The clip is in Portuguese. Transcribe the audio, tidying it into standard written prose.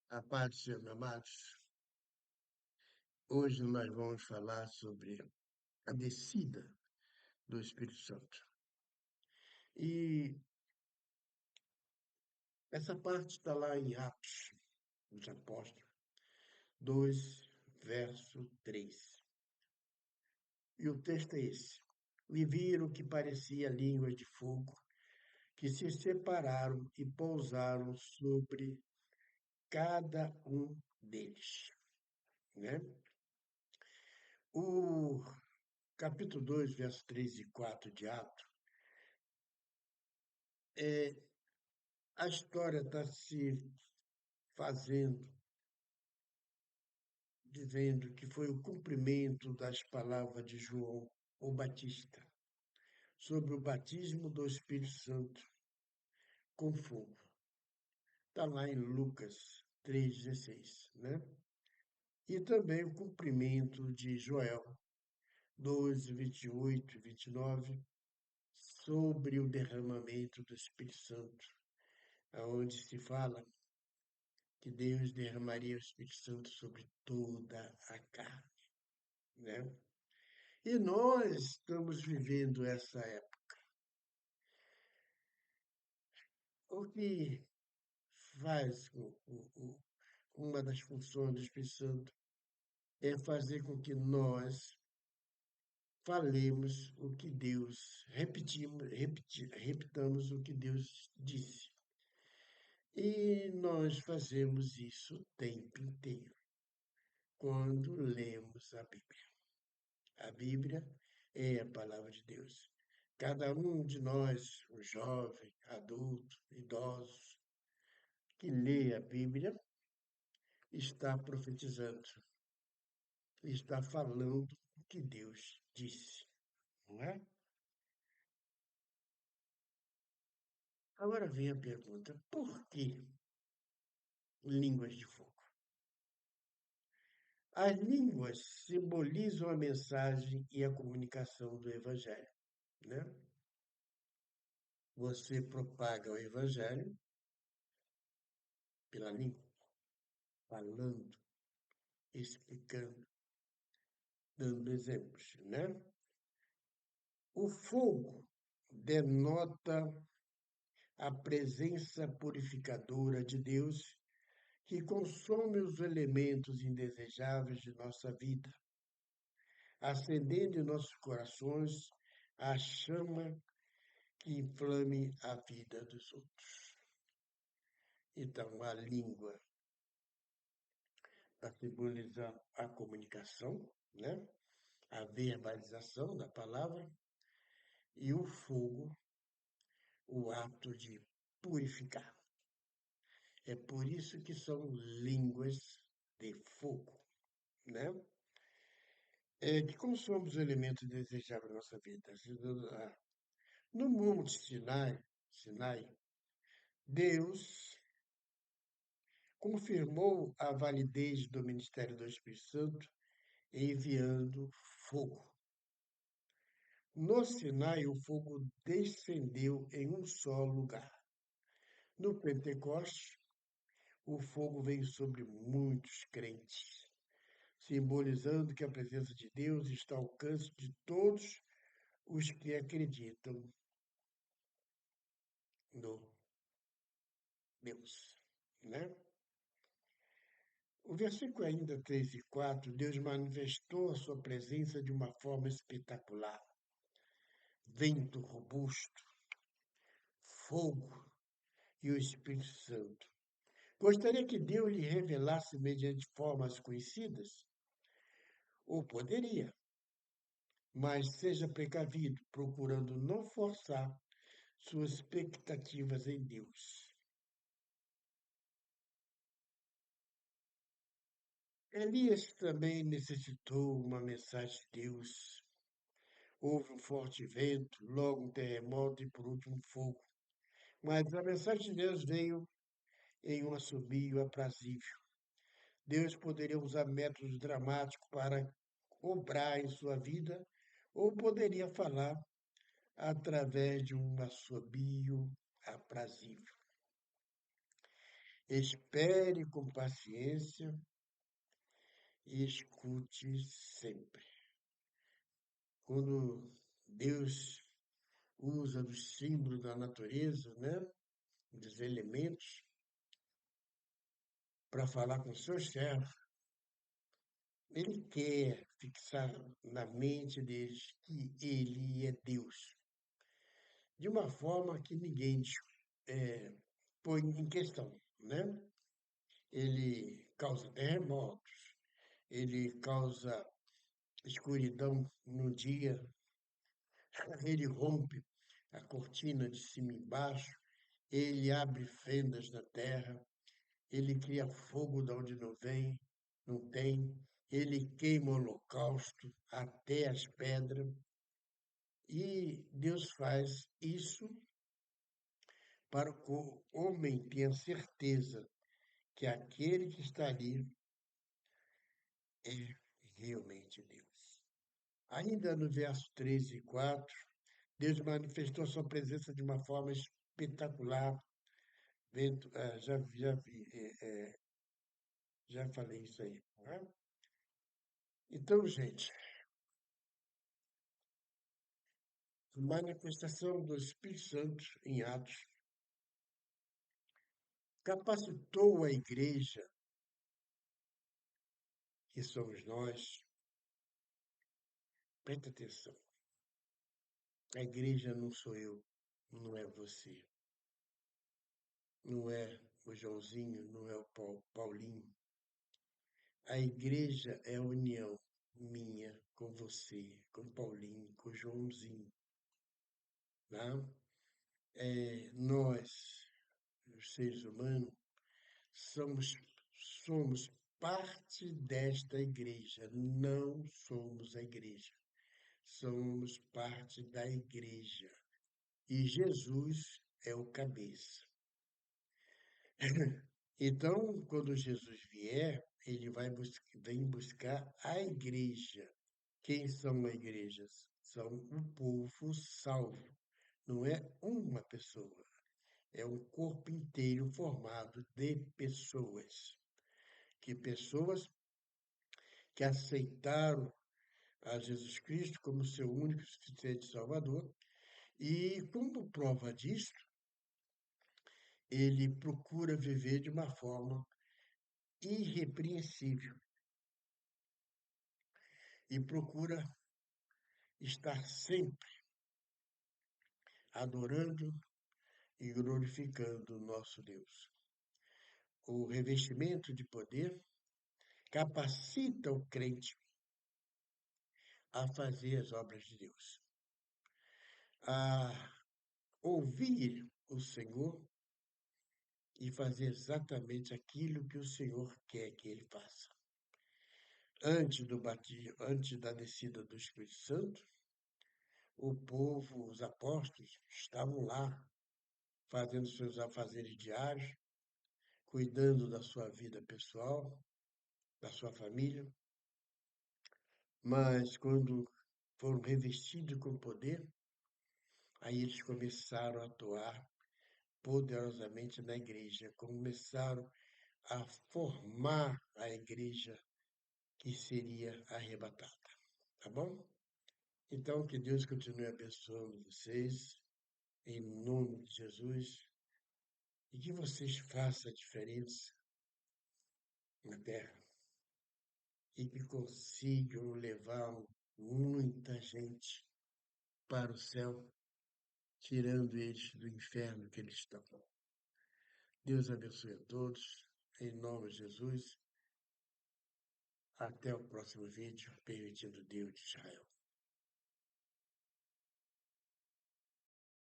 A paz do Senhor, meus amados. Hoje nós vamos falar sobre a descida do Espírito Santo. E essa parte está lá em Atos dos Apóstolos 2, verso 3. E o texto é esse. E viram que parecia línguas de fogo, que se separaram e pousaram sobre cada um deles. Né? O capítulo 2, verso 3 e 4 de Atos, a história está se fazendo, dizendo que foi o cumprimento das palavras de João, o Batista, sobre o batismo do Espírito Santo com fogo. Está lá em Lucas 3,16, né? E também o cumprimento de Joel 12, 28 e 29, sobre o derramamento do Espírito Santo, onde se fala que Deus derramaria o Espírito Santo sobre toda a carne, né? E nós estamos vivendo essa época. O que faz uma das funções do Espírito Santo é fazer com que nós falemos o que repitamos o que Deus disse. E nós fazemos isso o tempo inteiro, quando lemos a Bíblia. A Bíblia é a palavra de Deus. Cada um de nós, o jovem, adulto, idosos, que lê a Bíblia, está profetizando, está falando o que Deus disse, não é? Agora vem a pergunta: por que línguas de fogo? As línguas simbolizam a mensagem e a comunicação do Evangelho, né? Você propaga o Evangelho pela língua, falando, explicando, dando exemplos, né? O fogo denota a presença purificadora de Deus que consome os elementos indesejáveis de nossa vida, acendendo em nossos corações a chama que inflame a vida dos outros. Então, a língua está simbolizando a comunicação, né? A verbalização da palavra, e o fogo, o ato de purificar. É por isso que são línguas de fogo, né? Que como somos o elemento desejável da nossa vida. No Monte Sinai, Deus confirmou a validez do ministério do Espírito Santo enviando fogo. No Sinai, o fogo descendeu em um só lugar. No Pentecoste, o fogo veio sobre muitos crentes, simbolizando que a presença de Deus está ao alcance de todos os que acreditam no Deus, né? O versículo ainda 3 e 4, Deus manifestou a sua presença de uma forma espetacular. Vento robusto, fogo e o Espírito Santo. Gostaria que Deus lhe revelasse mediante formas conhecidas? Ou poderia, mas seja precavido, procurando não forçar suas expectativas em Deus. Elias também necessitou uma mensagem de Deus. Houve um forte vento, logo um terremoto e por último fogo. Mas a mensagem de Deus veio em um assobio aprazível. Deus poderia usar métodos dramáticos para obrar em sua vida, ou poderia falar através de um assobio aprazível. Espere com paciência e escute sempre. Quando Deus usa dos símbolos da natureza, né, dos elementos, para falar com seus servos, ele quer fixar na mente deles que ele é Deus, de uma forma que ninguém põe em questão, né? Ele causa terremotos, ele causa escuridão no dia, ele rompe a cortina de cima e embaixo, ele abre fendas na terra, ele cria fogo de onde não vem, não tem, ele queima o holocausto até as pedras, e Deus faz isso para que o homem tenha certeza que aquele que está ali é realmente Deus. Ainda no verso 3 e 4, Deus manifestou sua presença de uma forma espetacular. Já falei isso aí. Né? Então, gente, manifestação do Espírito Santo em Atos capacitou a igreja, que somos nós, presta atenção, a igreja não sou eu, não é você, não é o Joãozinho, não é o Paulinho. A igreja é a união minha com você, com Paulinho, com Joãozinho, tá? Nós, os seres humanos, somos, somos parte desta igreja, não somos a igreja, somos parte da igreja. E Jesus é o cabeça. Então, quando Jesus vier, ele vem buscar a igreja. Quem são as igrejas? São o povo salvo. Não é uma pessoa, é um corpo inteiro formado de pessoas. Que pessoas que aceitaram a Jesus Cristo como seu único e suficiente Salvador. E como prova disso, ele procura viver de uma forma irrepreensível e procura estar sempre adorando e glorificando o nosso Deus. O revestimento de poder capacita o crente a fazer as obras de Deus, a ouvir o Senhor e fazer exatamente aquilo que o Senhor quer que ele faça. Antes do batismo, antes da descida do Espírito Santo, o povo, os apóstolos, estavam lá fazendo seus afazeres diários, cuidando da sua vida pessoal, da sua família, mas quando foram revestidos com poder, aí eles começaram a atuar poderosamente na igreja, começaram a formar a igreja que seria arrebatada, tá bom? Então, que Deus continue abençoando vocês, em nome de Jesus, e que vocês façam a diferença na terra e que consigam levar muita gente para o céu, tirando eles do inferno que eles estão. Deus abençoe a todos, em nome de Jesus. Até o próximo vídeo, permitindo Deus de Israel.